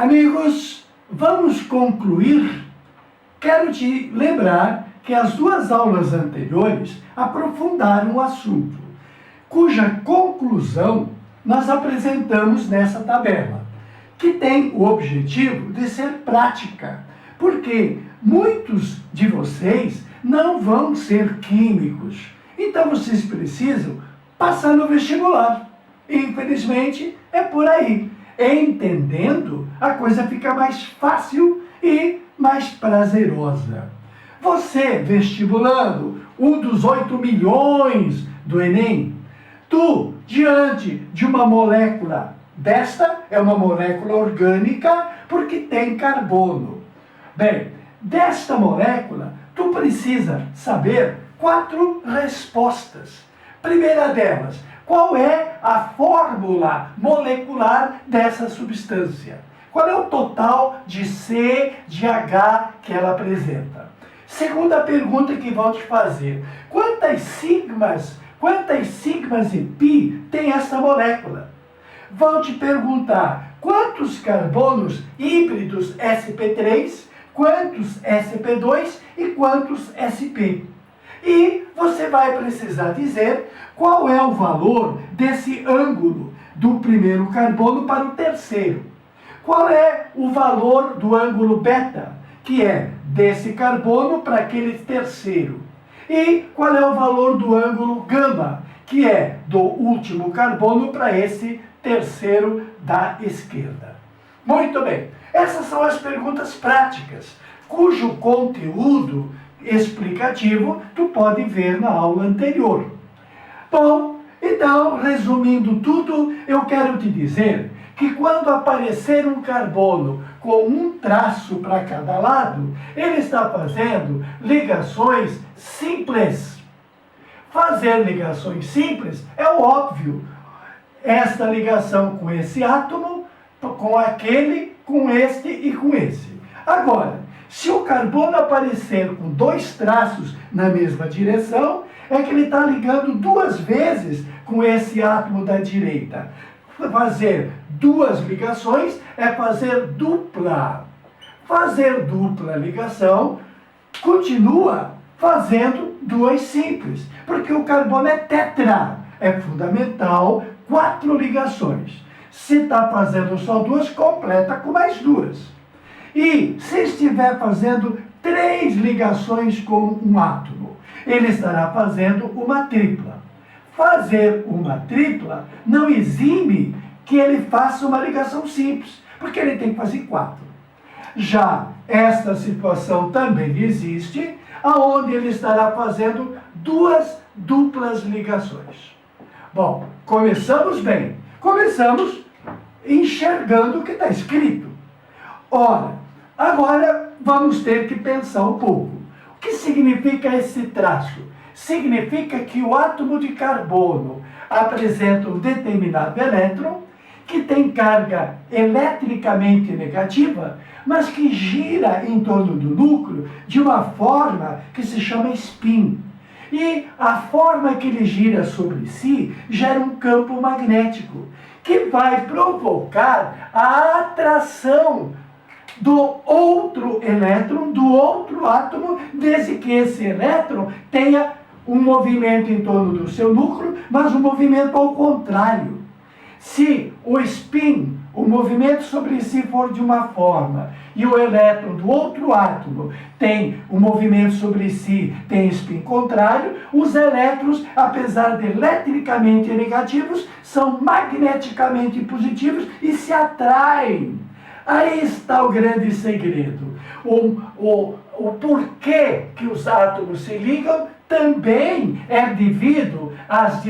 Amigos, vamos concluir. Quero te lembrar que as duas aulas anteriores aprofundaram o assunto, cuja conclusão nós apresentamos nessa tabela, que tem o objetivo de ser prática, porque muitos de vocês não vão ser químicos, então vocês precisam passar no vestibular. Infelizmente, é por aí. Entendendo, a coisa fica mais fácil e mais prazerosa. Você, vestibulando, um dos 8 milhões do Enem, tu, diante de uma molécula, desta é uma molécula orgânica porque tem carbono. Bem, desta molécula, tu precisa saber 4 respostas. Primeira delas, qual é a fórmula molecular dessa substância? Qual é o total de C, de H que ela apresenta? Segunda pergunta que vão te fazer, quantas sigmas e pi tem essa molécula? Vão te perguntar quantos carbonos híbridos sp3, quantos sp2 e quantos sp. E você vai precisar dizer qual é o valor desse ângulo do primeiro carbono para o terceiro. Qual é o valor do ângulo beta, que é desse carbono para aquele terceiro? E qual é o valor do ângulo gama, que é do último carbono para esse terceiro da esquerda? Muito bem, essas são as perguntas práticas, cujo conteúdo explicativo tu pode ver na aula anterior. Bom, então, resumindo tudo, eu quero te dizer que quando aparecer um carbono com um traço para cada lado, ele está fazendo ligações simples. Fazer ligações simples é o óbvio. Esta ligação com esse átomo, com aquele, com este e com esse. Agora, se o carbono aparecer com 2 traços na mesma direção, é que ele está ligando 2 vezes com esse átomo da direita. Fazer 2 ligações é fazer dupla. Fazer dupla ligação continua fazendo 2 simples, porque o carbono é tetra. É fundamental 4 ligações. Se está fazendo só 2, completa com mais 2. E se estiver fazendo 3 ligações com um átomo, ele estará fazendo uma tripla. Fazer uma tripla não exime que ele faça uma ligação simples, porque ele tem que fazer 4. Já esta situação também existe, aonde ele estará fazendo 2 duplas ligações. Bom, começamos bem. Começamos enxergando o que está escrito. Ora, agora vamos ter que pensar um pouco. O que significa esse traço? Significa que o átomo de carbono apresenta um determinado elétron que tem carga eletricamente negativa, mas que gira em torno do núcleo de uma forma que se chama spin. E a forma que ele gira sobre si gera um campo magnético, que vai provocar a atração do outro elétron, do outro átomo, desde que esse elétron tenha um movimento em torno do seu núcleo, mas um movimento ao contrário. Se o spin, o movimento sobre si for de uma forma, e o elétron do outro átomo tem um movimento sobre si, tem spin contrário, os elétrons, apesar de eletricamente negativos, são magneticamente positivos e se atraem. Aí está o grande segredo. O porquê que os átomos se ligam também é devido aos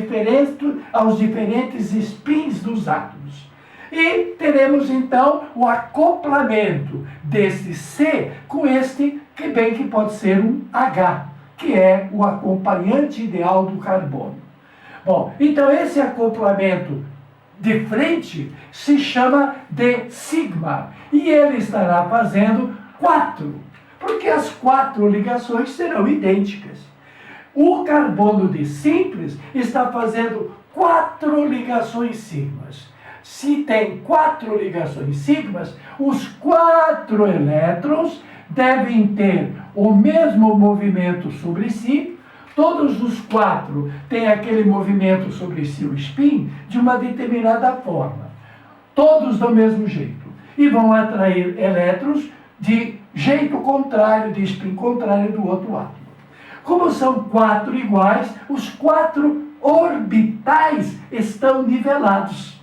diferentes spins dos átomos. E teremos então o acoplamento desse C com este, que bem que pode ser um H, que é o acompanhante ideal do carbono. Bom, então esse acoplamento de frente se chama de sigma, e ele estará fazendo 4, porque as 4 ligações serão idênticas. O carbono de simples está fazendo 4 ligações sigmas. se tem 4 ligações sigmas, os 4 elétrons devem ter o mesmo movimento sobre si. Todos os 4 têm aquele movimento sobre si, o spin, de uma determinada forma. Todos do mesmo jeito. E vão atrair elétrons de jeito contrário, de spin contrário do outro átomo. Como são 4 iguais, os 4 orbitais estão nivelados.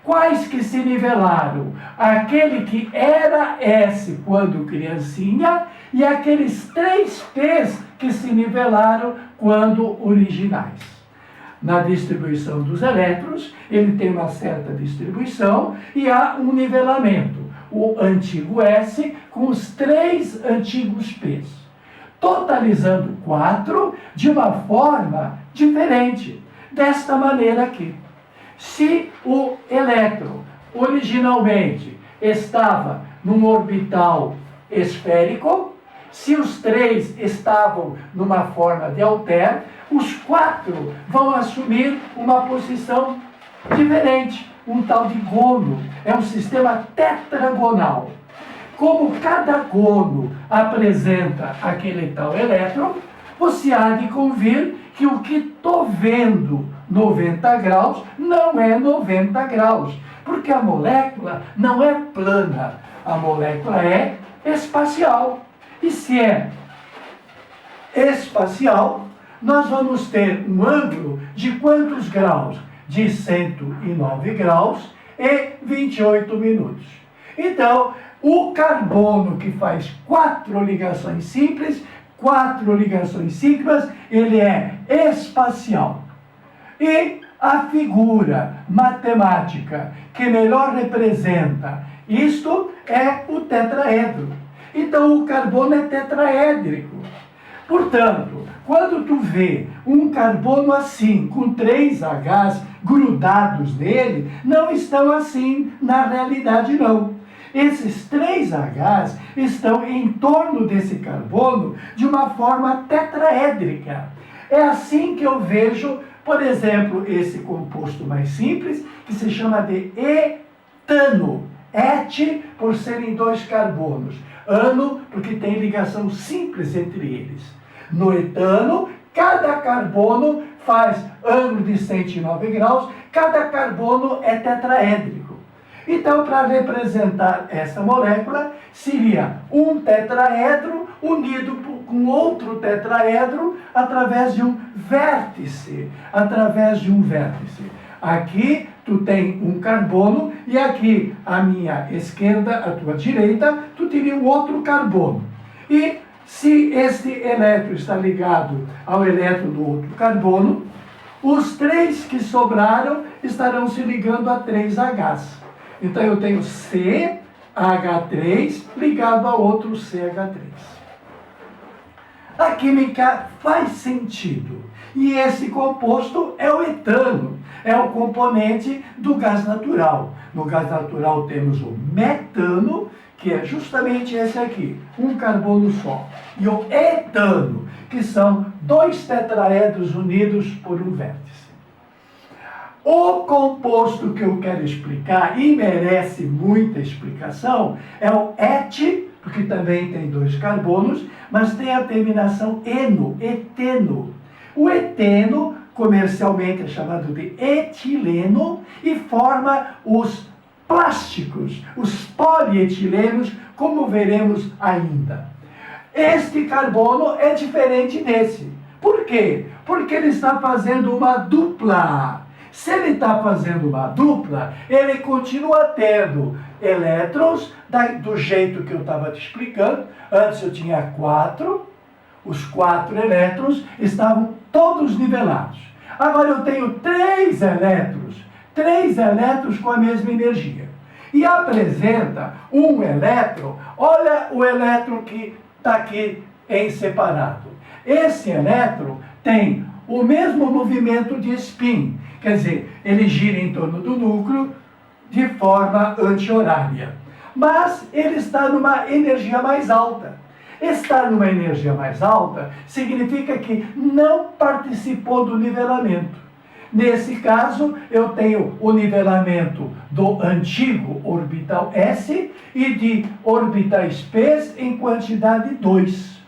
Quais que se nivelaram? Aquele que era S quando criancinha e aqueles 3 P's que se nivelaram quando originais. Na distribuição dos elétrons, ele tem uma certa distribuição e há um nivelamento. O antigo S com os 3 antigos P's. Totalizando 4 de uma forma diferente. Desta maneira aqui. Se o elétron originalmente estava num orbital esférico, se os 3 estavam numa forma de halter, os 4 vão assumir uma posição diferente, um tal de gono. É um sistema tetragonal. Como cada gono apresenta aquele tal elétron, você há de convir que o que estou vendo 90 graus não é 90 graus, porque a molécula não é plana, a molécula é espacial. E se é espacial, nós vamos ter um ângulo de quantos graus? De 109 graus e 28 minutos. Então, o carbono que faz 4 ligações simples, 4 ligações sigmas, ele é espacial. E a figura matemática que melhor representa isto é o tetraedro. Então, o carbono é tetraédrico. Portanto, quando tu vê um carbono assim, com 3 Hs grudados nele, não estão assim na realidade, não. Esses 3 Hs estão em torno desse carbono de uma forma tetraédrica. É assim que eu vejo, por exemplo, esse composto mais simples, que se chama de etano. Et, por serem 2 carbonos. Ano, porque tem ligação simples entre eles. No etano, cada carbono faz ângulo de 109 graus, cada carbono é tetraédrico. Então, para representar essa molécula, seria um tetraedro unido com outro tetraedro através de um vértice. Aqui tu tem um carbono e aqui à minha esquerda, à tua direita, tu teria um outro carbono. E se este elétron está ligado ao elétron do outro carbono, os 3 que sobraram estarão se ligando a 3 Hs. Então eu tenho CH3 ligado a outro CH3. A química faz sentido. E esse composto é o etano, é o componente do gás natural. No gás natural temos o metano, que é justamente esse aqui, um carbono só. E o etano, que são 2 tetraedros unidos por um vértice. O composto que eu quero explicar, e merece muita explicação, é o et, porque também tem 2 carbonos, mas tem a terminação eno, eteno. O eteno, comercialmente é chamado de etileno, e forma os plásticos, os polietilenos, como veremos ainda. Este carbono é diferente desse. Por quê? Porque ele está fazendo uma dupla. Se ele está fazendo uma dupla, ele continua tendo elétrons do jeito que eu estava te explicando. Antes eu tinha 4, os 4 elétrons estavam todos nivelados. Agora eu tenho 3 elétrons com a mesma energia. E apresenta um elétron, olha o elétron que está aqui em separado. Esse elétron tem o mesmo movimento de spin, quer dizer, ele gira em torno do núcleo de forma anti-horária. Mas ele está numa energia mais alta. Estar numa energia mais alta significa que não participou do nivelamento. Nesse caso, eu tenho o nivelamento do antigo orbital S e de orbitais P em quantidade 2.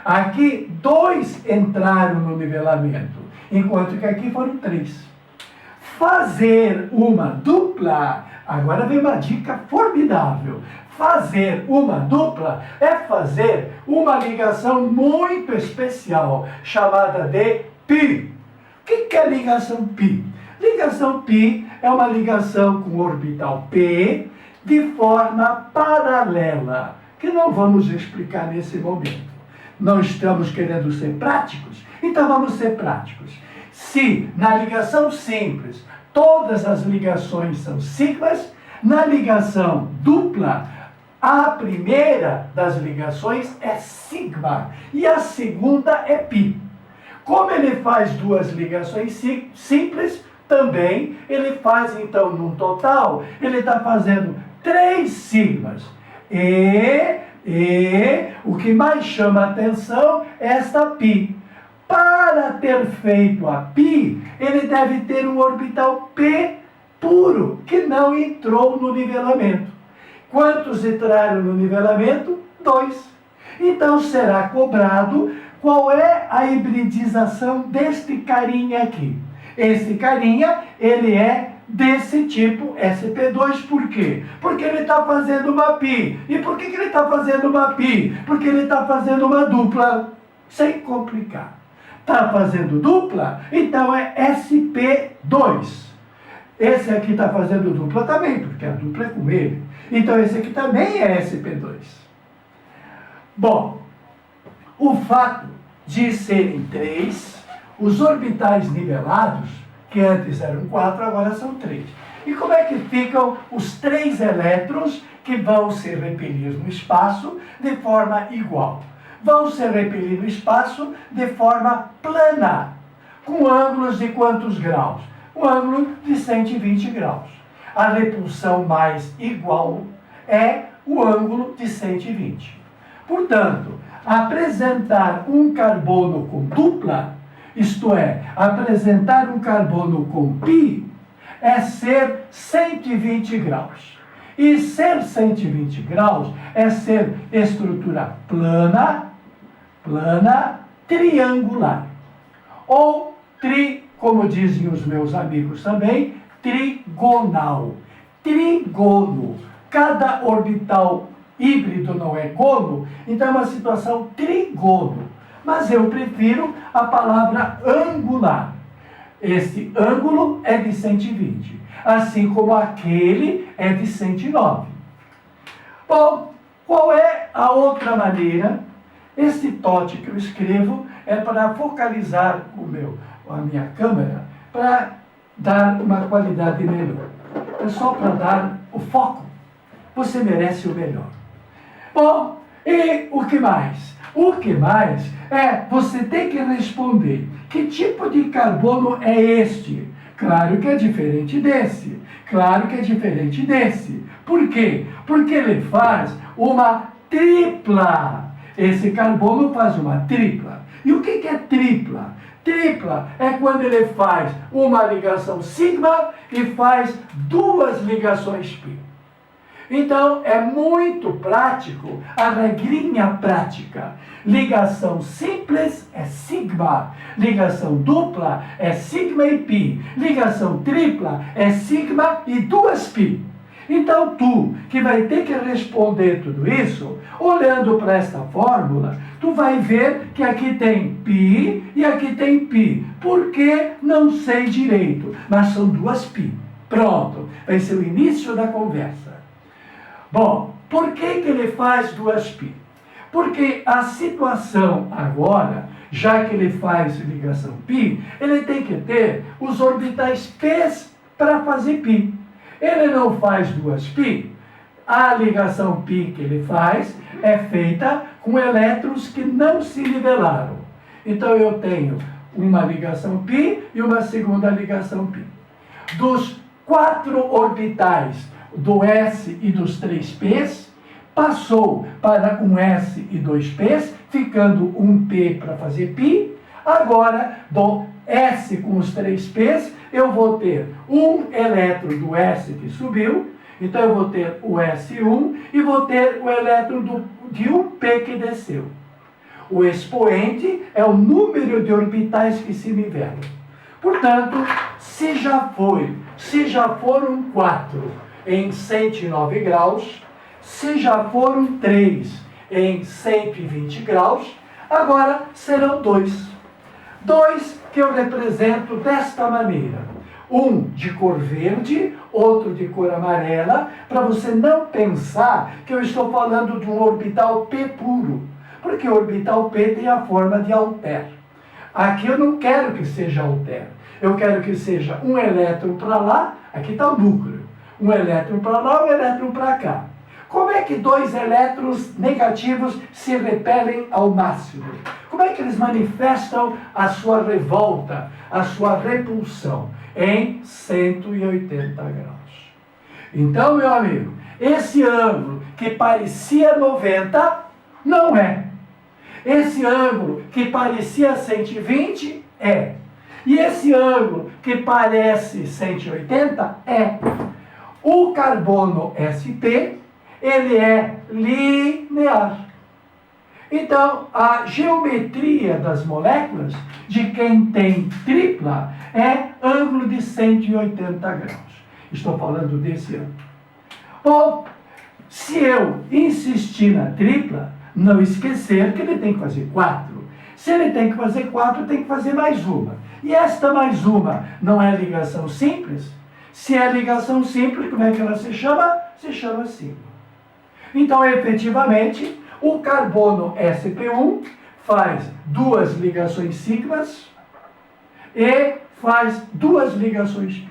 Aqui, 2 entraram no nivelamento, enquanto que aqui foram 3. Fazer uma dupla, agora vem uma dica formidável. Fazer uma dupla é fazer uma ligação muito especial, chamada de π. O que é ligação π? Ligação π é uma ligação com orbital P de forma paralela, que não vamos explicar nesse momento. Não estamos querendo ser práticos, então vamos ser práticos. Se na ligação simples todas as ligações são sigmas, na ligação dupla a primeira das ligações é sigma e a segunda é π. Como ele faz duas ligações simples, também ele faz, então, num total, ele está fazendo 3 sigmas. E o que mais chama a atenção é esta π. Para ter feito a π, ele deve ter um orbital P puro, que não entrou no nivelamento. Quantos entraram no nivelamento? 2. Então será cobrado qual é a hibridização deste carinha aqui. Esse carinha, ele é desse tipo SP2, por quê? Porque ele está fazendo uma π. E por que ele está fazendo uma π? Porque ele está fazendo uma dupla, sem complicar. Está fazendo dupla, então é SP2. Esse aqui está fazendo dupla também, porque a dupla é com ele. Então esse aqui também é SP2. Bom, o fato de serem 3, os orbitais nivelados, que antes eram 4, agora são 3. E como é que ficam os 3 elétrons que vão se repelir no espaço de forma igual? Vão se repelir no espaço de forma plana, com ângulos de quantos graus? Um ângulo de 120 graus. A repulsão mais igual é o ângulo de 120. Portanto, apresentar um carbono com dupla, isto é, apresentar um carbono com π, é ser 120 graus. E ser 120 graus é ser estrutura plana, triangular. Ou como dizem os meus amigos também, trigonal. Trigono. Cada orbital híbrido não é gono, então é uma situação trigono. Mas eu prefiro a palavra angular. Esse ângulo é de 120, assim como aquele é de 109. Bom, qual é a outra maneira? Esse tote que eu escrevo é para focalizar a minha câmera, para dar uma qualidade melhor. É só para dar o foco. Você merece o melhor. Bom, e o que mais? O que mais é você tem que responder que tipo de carbono é este. Claro que é diferente desse. Claro que é diferente desse. Por quê? Porque ele faz uma tripla. Esse carbono faz uma tripla. E o que é tripla? Tripla é quando ele faz uma ligação sigma e faz 2 ligações π. Então, é muito prático a regrinha prática. Ligação simples é sigma. Ligação dupla é sigma e π. Ligação tripla é sigma e 2 π. Então, tu, que vai ter que responder tudo isso, olhando para esta fórmula, tu vai ver que aqui tem π e aqui tem π. Por que? Não sei direito, mas são 2 π. Pronto, vai ser o início da conversa. Bom, por que ele faz 2 π? Porque a situação agora, já que ele faz ligação π, ele tem que ter os orbitais p para fazer π. Ele não faz 2 π. A ligação π que ele faz é feita com elétrons que não se nivelaram. Então eu tenho uma ligação π e uma segunda ligação π. Dos 4 orbitais do S e dos 3 P's, passou para um S e 2 P's, ficando um P para fazer π. Agora, do S com os 3 P's, eu vou ter um elétron do S que subiu, então eu vou ter o S1 e vou ter o elétron de um P que desceu. O expoente é o número de orbitais que se nivelam. Portanto, se já foram 4 em 109 graus, se já foram 3 em 120 graus, agora serão 2. 2 que eu represento desta maneira. Um de cor verde, outro de cor amarela, para você não pensar que eu estou falando de um orbital P puro, porque o orbital P tem a forma de alter. Aqui eu não quero que seja alter. Eu quero que seja um elétron para lá, aqui está o núcleo. Um elétron para lá, um elétron para cá. Como é que 2 elétrons negativos se repelem ao máximo? Como é que eles manifestam a sua revolta, a sua repulsão? Em 180 graus. Então, meu amigo, esse ângulo que parecia 90, não é. Esse ângulo que parecia 120, é. E esse ângulo que parece 180, é. O carbono sp, ele é linear. Então, a geometria das moléculas de quem tem tripla é ângulo de 180 graus. Estou falando desse ângulo. Bom, se eu insistir na tripla, não esquecer que ele tem que fazer 4. Se ele tem que fazer 4, tem que fazer mais uma. E esta mais uma não é ligação simples? Se é ligação simples, como é que ela se chama? Se chama sigma. Então, efetivamente, o carbono sp1 faz 2 ligações sigmas e faz 2 ligações pi.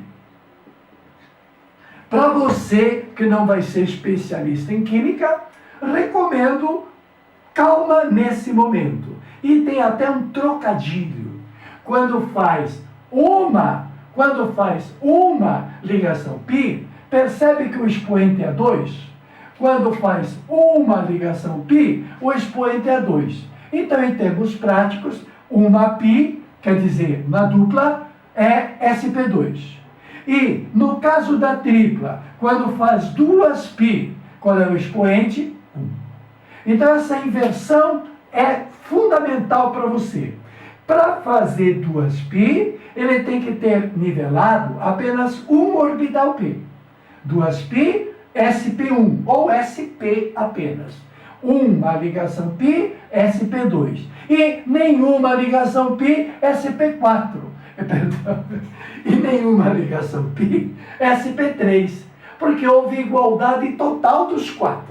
Para você que não vai ser especialista em química, recomendo calma nesse momento. E tem até um trocadilho. Quando faz uma ligação π, percebe que o expoente é 2? Quando faz uma ligação π, o expoente é 2. Então, em termos práticos, uma π, quer dizer, na dupla, é sp2. E, no caso da tripla, quando faz 2 π, qual é o expoente? 1. Então, essa inversão é fundamental para você. Para fazer 2 π, ele tem que ter nivelado apenas um orbital π. 2 π, sp1 ou sp apenas. Uma ligação π, sp2. E nenhuma ligação π, sp4. Perdão. E nenhuma ligação π, sp3. Porque houve igualdade total dos 4.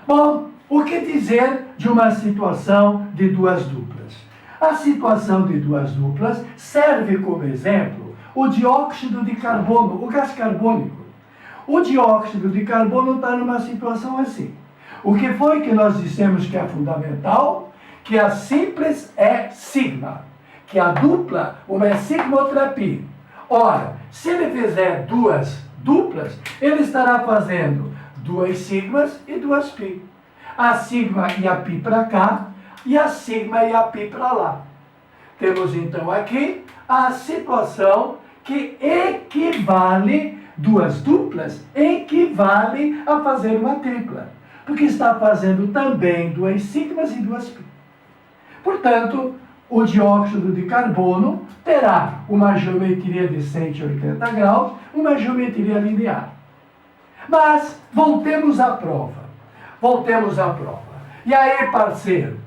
Bom, o que dizer de uma situação de 2 duplas? A situação de 2 duplas serve como exemplo o dióxido de carbono, o gás carbônico. O dióxido de carbono está numa situação assim. O que foi que nós dissemos que é fundamental? Que a simples é sigma, que a dupla, uma é sigma, outra é pi. Ora, se ele fizer 2 duplas, ele estará fazendo 2 sigmas e 2 pi. A sigma e a pi para cá, e a sigma e a pi para lá. Temos então aqui a situação que equivale, 2 duplas, equivale a fazer uma tripla. Porque está fazendo também 2 sigmas e 2 pi. Portanto, o dióxido de carbono terá uma geometria de 180 graus, uma geometria linear. Mas, voltemos à prova. E aí, parceiro,